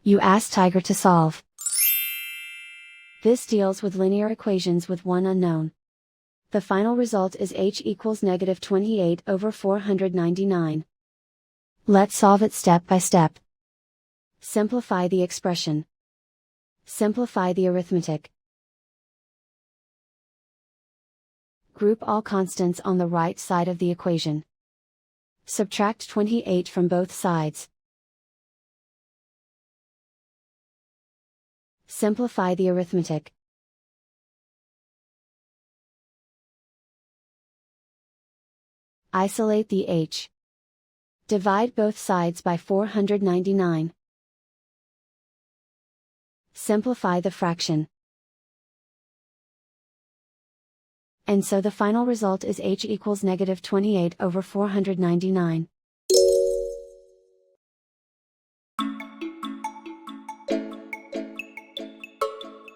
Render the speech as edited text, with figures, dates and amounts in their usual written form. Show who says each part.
Speaker 1: You ask Tiger to solve. This deals with linear equations with one unknown. The final result is h equals negative 28 over 499. Let's solve it step by step. Simplify the expression. Simplify the arithmetic. Group all constants on the right side of the equation. Subtract 28 from both sides. Simplify the arithmetic. Isolate the h. Divide both sides by 499. Simplify the fraction. And so the final result is h equals negative 28 over 499.